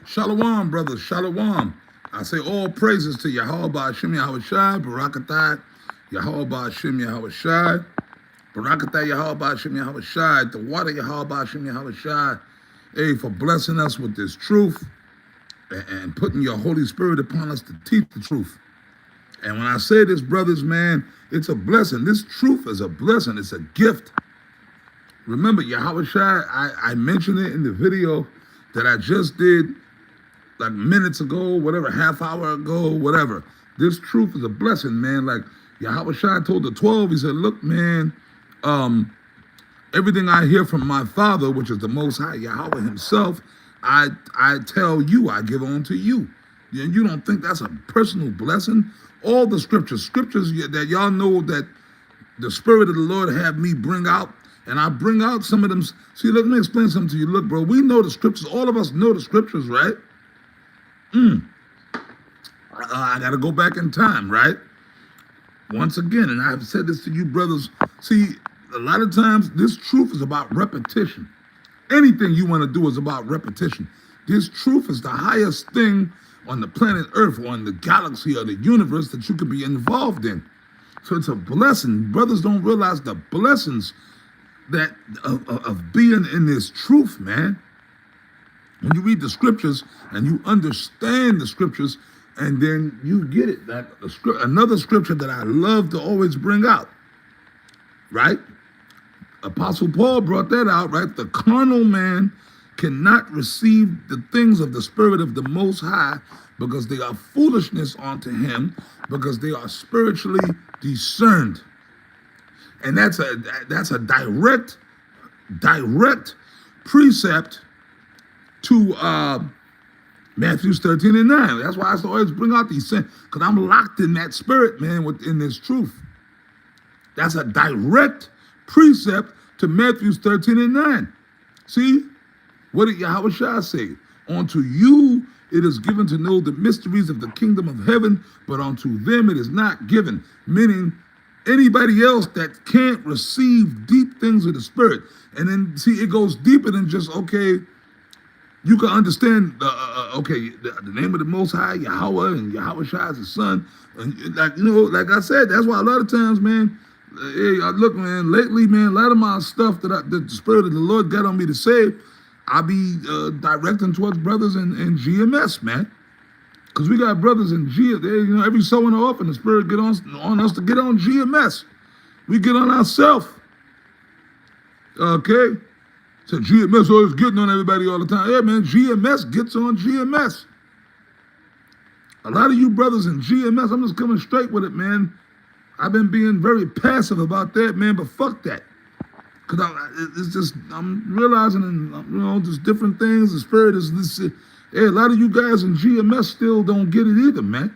Shalom, brothers, shalom. I say all praises to Yahweh Ba'Shem Yahweh Shai, Barakatai, Yahweh Ba'Shem Yahweh Shai, Barakatai Yahweh Ba'Shem Yahweh Shai, the water Yahweh Ba'Shem Yahweh Shai, hey, for blessing us with this truth and putting your Holy Spirit upon us to teach the truth. And when I say this, brothers, man, it's a blessing. This truth is a blessing. It's a gift. Remember, Yahweh Shai, I mentioned it in the video that I just did like minutes ago, whatever, half hour ago, whatever. This truth is a blessing, man. Like Yahweh Shai told the 12, he said, look, man, everything I hear from my Father, which is the Most High, Yahweh himself, I tell you, I give on to you. You don't think that's a personal blessing? All the scriptures that y'all know that the Spirit of the Lord had me bring out, and I bring out some of them. See, let me explain something to you. Look, bro, we know the scriptures. All of us know the scriptures, right? I got to go back in time, right? Once again, and I've said this to you, brothers. See, a lot of times this truth is about repetition. Anything you want to do is about repetition. This truth is the highest thing on the planet Earth or in the galaxy or the universe that you could be involved in. So it's a blessing. Brothers don't realize the blessings that of being in this truth, man. When you read the scriptures and you understand the scriptures, and then you get it. That another scripture that I love to always bring out, right? Apostle Paul brought that out, right? The carnal man cannot receive the things of the Spirit of the Most High because they are foolishness unto him, because they are spiritually discerned. And that's a direct precept to Matthew 13 and 9. That's why I always bring out these things, because I'm locked in that spirit, man, within this truth. That's a direct precept to Matthew 13 and 9. See? What did Yahweh Shai say? Unto you it is given to know the mysteries of the kingdom of heaven, but unto them it is not given. Meaning, anybody else that can't receive deep things of the Spirit. And then, see, it goes deeper than just, okay, you can understand, the name of the Most High, Yahweh, and Yahweh Shai is his son. And, like I said, that's why a lot of times, man, hey, look, man, lately, man, a lot of my stuff that the Spirit of the Lord got on me to say, I be directing towards brothers in GMS, man. Because we got brothers in GMS, every so and often the Spirit get on us to get on GMS. We get on ourselves. Okay? So GMS always getting on everybody all the time. Yeah, man, GMS gets on GMS. A lot of you brothers in GMS, I'm just coming straight with it, man. I've been being very passive about that, man, but fuck that. Because I'm realizing, just different things. The Spirit is this. Hey, a lot of you guys in GMS still don't get it either, man.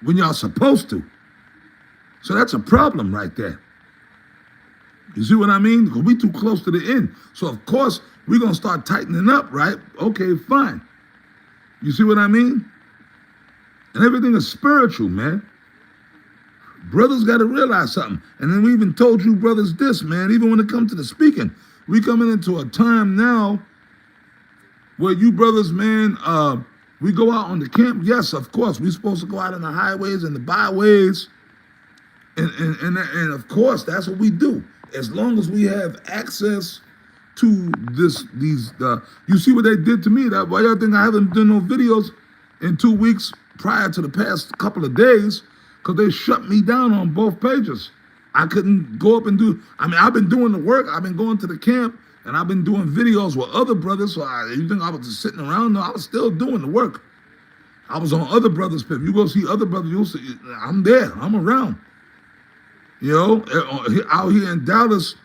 When y'all supposed to. So that's a problem right there. You see what I mean? Because we too close to the end. So, of course, we're going to start tightening up, right? Okay, fine. You see what I mean? And everything is spiritual, man. Brothers got to realize something. And then we even told you brothers this, man, even when it comes to the speaking. We coming into a time now where you brothers, man, we go out on the camp. Yes, of course, we're supposed to go out on the highways and the byways. And of course, that's what we do. As long as we have access to you see what they did to me. That why y'all think I haven't done no videos in 2 weeks prior to the past couple of days, because they shut me down on both pages. I couldn't go up and I've been doing the work. I've been going to the camp, and I've been doing videos with other brothers. So you think I was just sitting around? No, I was still doing the work. I was on other brothers' page. You go see other brothers, you'll see I'm there. I'm around. Out here in Dallas,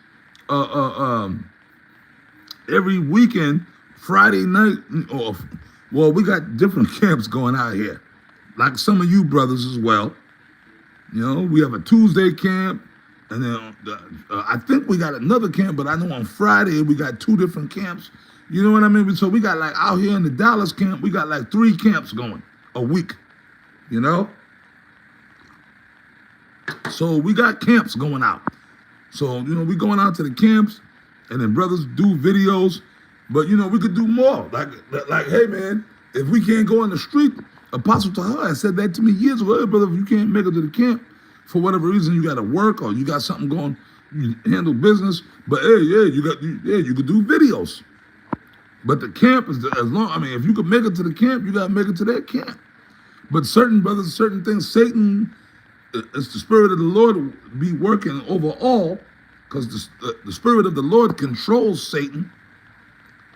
every weekend, Friday night, we got different camps going out here, like some of you brothers as well. We have a Tuesday camp, and then I think we got another camp, but I know on Friday we got 2 different camps. You know what I mean? So we got like out here in the Dallas camp, we got like 3 camps going a week, So we got camps going out. So, we going out to the camps, and then brothers do videos, But we could do more. Like, hey man, if we can't go in the street, Apostle Tahar said that to me years ago. Hey brother, if you can't make it to the camp for whatever reason, you got to work or you got something going, you handle business. But hey, yeah, you could do videos. But the camp is as long. I mean, if you could make it to the camp, you got to make it to that camp. But certain brothers, certain things, Satan, it's the spirit of the Lord be working over all, because the spirit of the Lord controls Satan.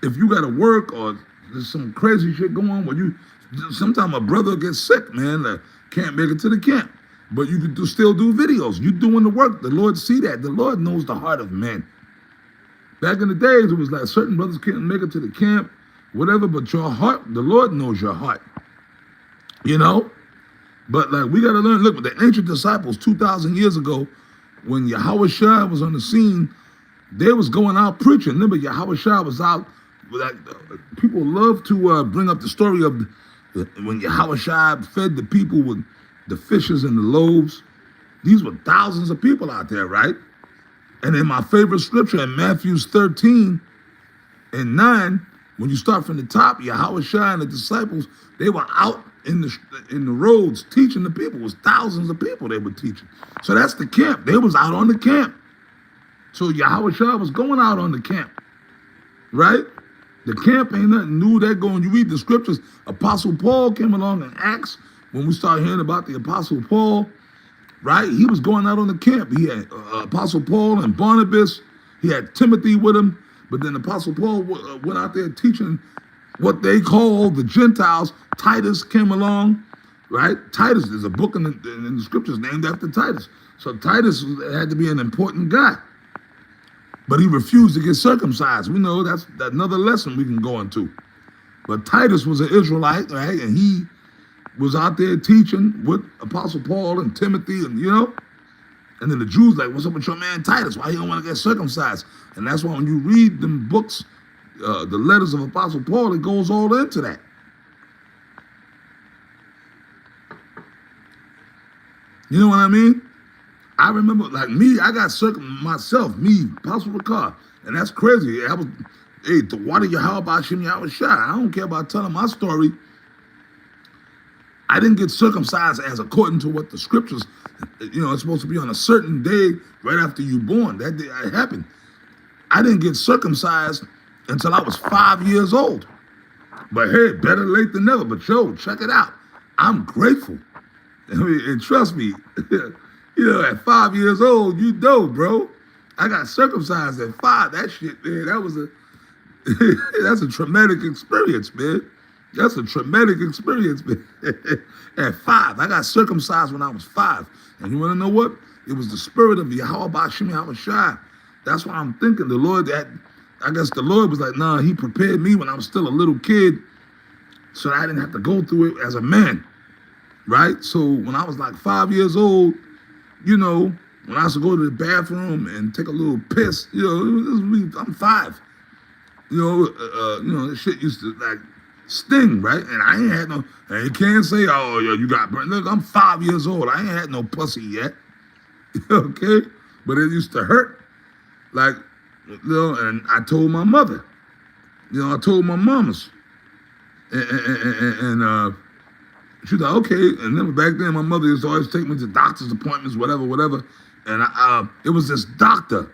If you got to work or there's some crazy shit going on, sometimes a brother gets sick, man, that can't make it to the camp. But you can still do videos. You doing the work. The Lord see that. The Lord knows the heart of men. Back in the days, it was like certain brothers can't make it to the camp, whatever, but your heart, the Lord knows your heart. But like we got to learn, look, the ancient disciples 2,000 years ago, when Yahweh Shai was on the scene, they was going out preaching. Remember, Yahweh Shai was out. Like, people love to bring up the story of when Yahweh Shai fed the people with the fishes and the loaves. These were thousands of people out there, right? And in my favorite scripture in Matthew 13 and 9, when you start from the top, Yahweh Shai and the disciples, they were out in the roads teaching the people. It was thousands of people they were teaching. So that's the camp. They was out on the camp. So Yahweh Shai was going out on the camp, right? The camp ain't nothing new. They're going, you read the scriptures. Apostle Paul came along in Acts when we started hearing about the Apostle Paul, right? He was going out on the camp. He had Apostle Paul and Barnabas. He had Timothy with him. But then Apostle Paul went out there teaching what they call the Gentiles. Titus came along, right? Titus, there's a book in the scriptures named after Titus. So Titus had to be an important guy. But he refused to get circumcised. We know that's another lesson we can go into. But Titus was an Israelite, right? And he was out there teaching with Apostle Paul and Timothy, and and then the Jews like, what's up with your man Titus? Why he don't want to get circumcised? And that's why when you read them books, the letters of Apostle Paul, it goes all into that. You know what I mean? I remember, like me, I got myself, Apostle Ricard, and that's crazy. I was, the water Yahweh Hashem Yahweh Shai. I don't care about telling my story. I didn't get circumcised as according to what the scriptures, it's supposed to be on a certain day right after you born. That day it happened. I didn't get circumcised until I was 5 years old. But hey, better late than never. But check it out. I'm grateful. I mean, and trust me, at 5 years old, bro. I got circumcised at 5. That shit, man, that was that's a traumatic experience, man. That's a traumatic experience, man. At 5, I got circumcised when I was 5. And you want to know what? It was the spirit of Yahweh Bashim Yahweh Shai. That's why I'm thinking the Lord, I guess the Lord was like, nah, he prepared me when I was still a little kid so that I didn't have to go through it as a man, right? So when I was like 5 years old, when I used to go to the bathroom and take a little piss, I'm 5. This shit used to like sting, right? And I ain't had no, and you can't say, oh, you got burnt. Look, I'm 5 years old. I ain't had no pussy yet, okay? But it used to hurt. Like, and I told my mother, I told my mamas. And she was like, okay. And then back then, my mother used to always take me to doctor's appointments, whatever. And it was this doctor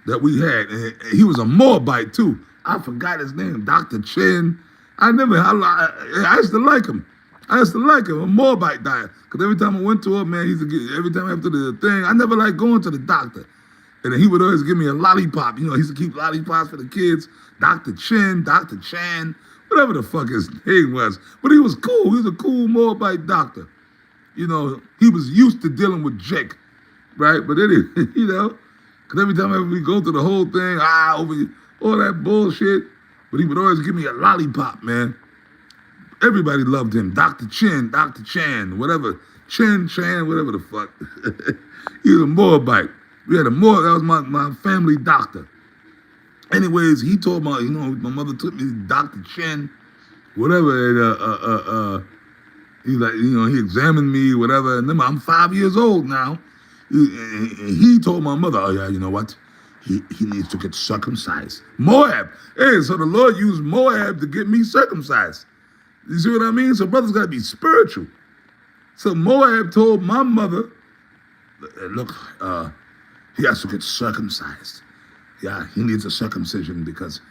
that we had. And he was a Moabite, too. I forgot his name, Dr. Chen. I used to like him. A Moabite guy. Because every time I went to him, man, every time after the thing, I never liked going to the doctor. And then he would always give me a lollipop. He used to keep lollipops for the kids. Dr. Chin, Dr. Chan, whatever the fuck his name was. But he was cool. He was a cool Moabite doctor. He was used to dealing with Jake, right? But anyway, because every time we go through the whole thing, over all that bullshit, but he would always give me a lollipop, man. Everybody loved him. Dr. Chin, Dr. Chan, whatever. Chin, Chan, whatever the fuck. He was a Moabite. That was my family doctor. Anyways, he told my mother took me to Dr. Chen, whatever, and he like, he examined me, whatever, and then I'm 5 years old now. He told my mother, oh yeah, you know what? he needs to get circumcised. Moab. Hey, so the Lord used Moab to get me circumcised. You see what I mean? So brothers got to be spiritual. So Moab told my mother, look, he has to get circumcised. Yeah, he needs a circumcision because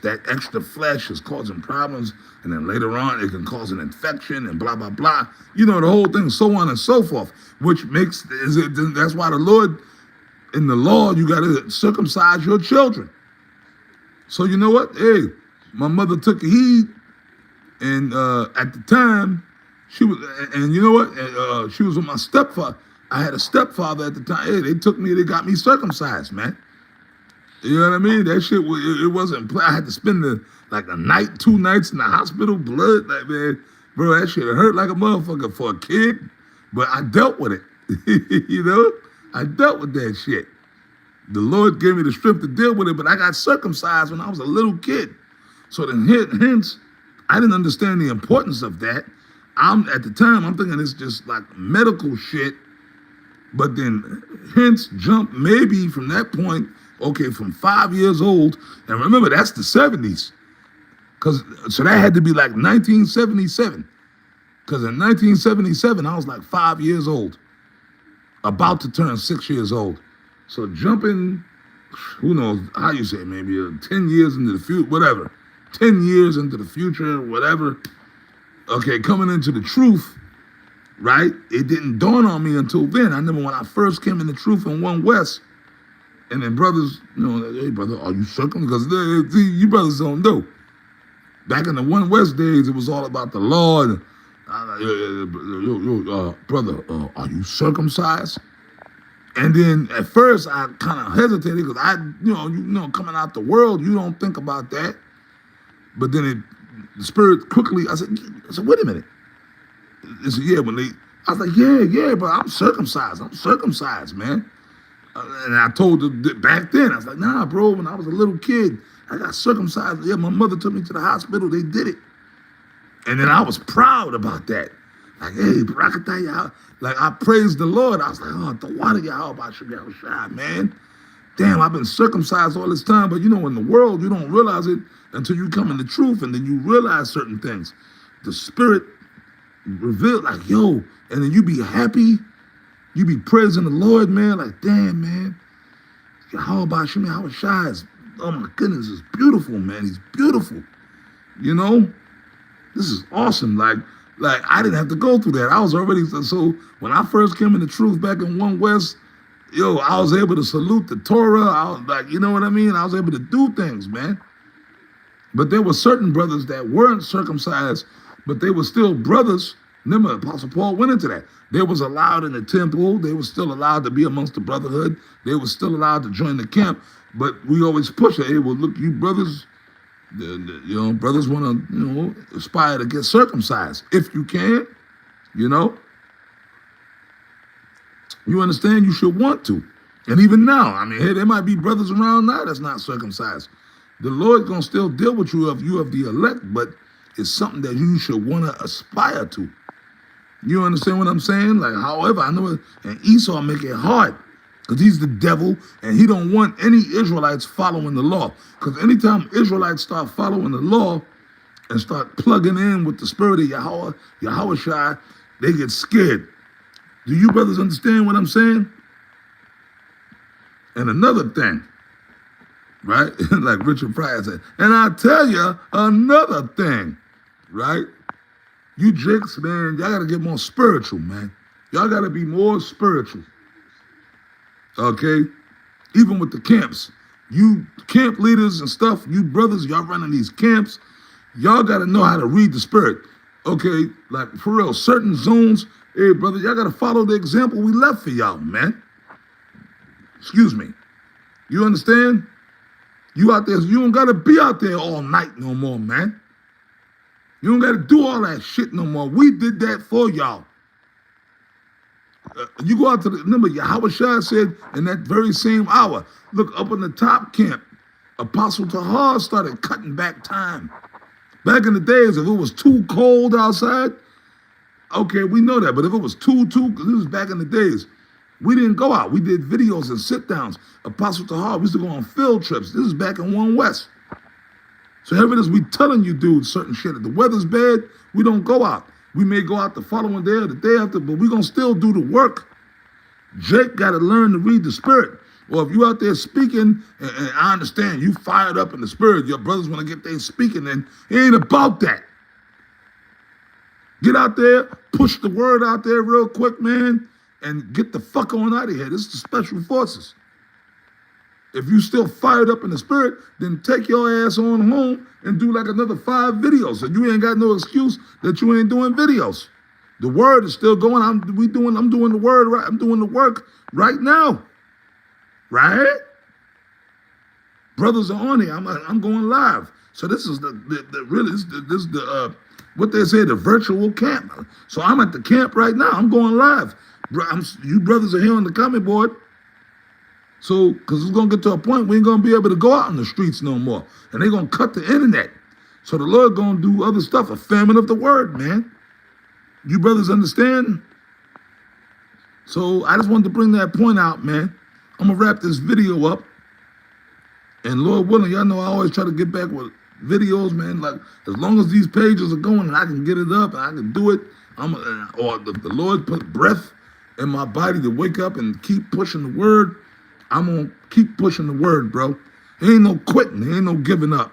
that extra flesh is causing problems, and then later on it can cause an infection and blah, blah, blah. You know, the whole thing, so on and so forth, which makes, that's why the Lord, in the law, you got to circumcise your children. So you know what? Hey, my mother took heed, and at the time, she was, and you know what? She was with my stepfather. I had a stepfather at the time. Hey, they took me, they got me circumcised, man. You know what I mean? That shit, it wasn't, I had to spend a night, 2 nights in the hospital, blood, like, man, bro, that shit hurt like a motherfucker for a kid, but I dealt with it, you know? I dealt with that shit. The Lord gave me the strength to deal with it, but I got circumcised when I was a little kid. So then, hence, I didn't understand the importance of that. At the time, I'm thinking it's just like medical shit, but then, hence, jump maybe from that point, okay, from 5 years old, and remember, that's the 70s. So that had to be like 1977. Because in 1977, I was like 5 years old, about to turn 6 years old. So jumping, who knows how you say it, maybe 10 years into the future, whatever. 10 years into the future, whatever. Okay, coming into the truth, right? It didn't dawn on me until then. I remember when I first came in the truth in One West, and then brothers, you know, hey brother, are you circumcised? Because you brothers don't know. Back in the One West days, it was all about the law. And, brother, are you circumcised? And then at first I kind of hesitated because you know, coming out the world, you don't think about that. But then the Spirit quickly, I said, wait a minute. They said, yeah, I was like, yeah, but I'm circumcised, man. And I told them back then, I was like, nah, bro, when I was a little kid, I got circumcised. Yeah, my mother took me to the hospital. They did it. And then I was proud about that. Like, hey, Barakatah, like I praised the Lord. I was like, oh, the water Yahweh Shai, man. Damn, I've been circumcised all this time. But you know, in the world, you don't realize it until you come in the truth, and then you realize certain things. The Spirit revealed, like, yo, and then you be happy. You be praising the Lord, man, like, damn, man. Yahweh Shai is, oh my goodness, it's beautiful, man. He's beautiful. You know? This is awesome. Like I didn't have to go through that. I was already, so when I first came in the truth back in One West, yo, I was able to salute the Torah. I was like, you know what I mean? I was able to do things, man. But there were certain brothers that weren't circumcised, but they were still brothers. Remember, Apostle Paul went into that. They was allowed in the temple. They were still allowed to be amongst the brotherhood. They were still allowed to join the camp. But we always push it. Hey, well, look, you brothers, you know, brothers want to, you know, aspire to get circumcised if you can, you know. You understand? You should want to. And even now, I mean, hey, there might be brothers around now that's not circumcised. The Lord's going to still deal with you if you have the elect, but it's something that you should want to aspire to. You understand what I'm saying? Like, however, I know it, and Esau make it hard because he's the devil and he don't want any Israelites following the law. Because anytime Israelites start following the law and start plugging in with the spirit of Yahweh Shai, they get scared. Do you brothers understand what I'm saying? And another thing, right? Like Richard Pryor said, and I'll tell you another thing, right? You jakes, man, y'all got to get more spiritual, man. Y'all got to be more spiritual, okay? Even with the camps. You camp leaders and stuff, you brothers, y'all running these camps, y'all got to know how to read the spirit, okay? Like, for real, certain zones, hey, brother, y'all got to follow the example we left for y'all, man. Excuse me. You understand? You out there, you don't got to be out there all night no more, man. You don't got to do all that shit no more. We did that for y'all. You go out to the, remember, Yahweh Shai said in that very same hour, look up in the top camp, Apostle Tahar started cutting back time. Back in the days, if it was too cold outside, okay, we know that. But if it was too, this was back in the days, We didn't go out. We did videos and sit-downs. Apostle Tahar, we used to go on field trips. This is back in 1 West. So here it is, we telling you dudes certain shit. If the weather's bad, we don't go out. We may go out the following day or the day after, but we gonna still do the work. Jake gotta learn to read the spirit. Or if you out there speaking, and I understand you fired up in the spirit, your brothers wanna get there speaking, and it ain't about that. Get out there, push the word out there real quick, man, and get the fuck on out of here. This is the special forces. If you still fired up in the spirit, then take your ass on home and do like another 5 videos. So you ain't got no excuse that you ain't doing videos. The word is still going. I'm doing the word right. I'm doing the work right now. Right? Brothers are on here. I'm going live. So this is the what they say, the virtual camp. So I'm at the camp right now. I'm going live. You brothers are here on the comment board. So, because it's going to get to a point we ain't going to be able to go out in the streets no more. And they're going to cut the internet. So the Lord going to do other stuff, a famine of the word, man. You brothers understand? So I just wanted to bring that point out, man. I'm going to wrap this video up. And Lord willing, y'all know I always try to get back with videos, man. Like, as long as these pages are going and I can get it up and I can do it, or the Lord put breath in my body to wake up and keep pushing the word, I'm going to keep pushing the word, bro. There ain't no quitting. There ain't no giving up.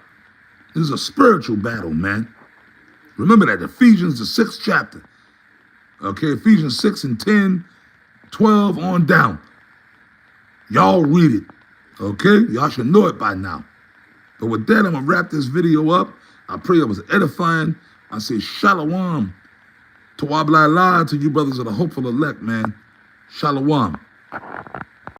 This is a spiritual battle, man. Remember that. Ephesians, the 6th chapter. Okay, Ephesians 6 and 10, 12 on down. Y'all read it. Okay? Y'all should know it by now. But with that, I'm going to wrap this video up. I pray it was edifying. I say shalom. Tawab la to you brothers of the hopeful elect, man. Shalom.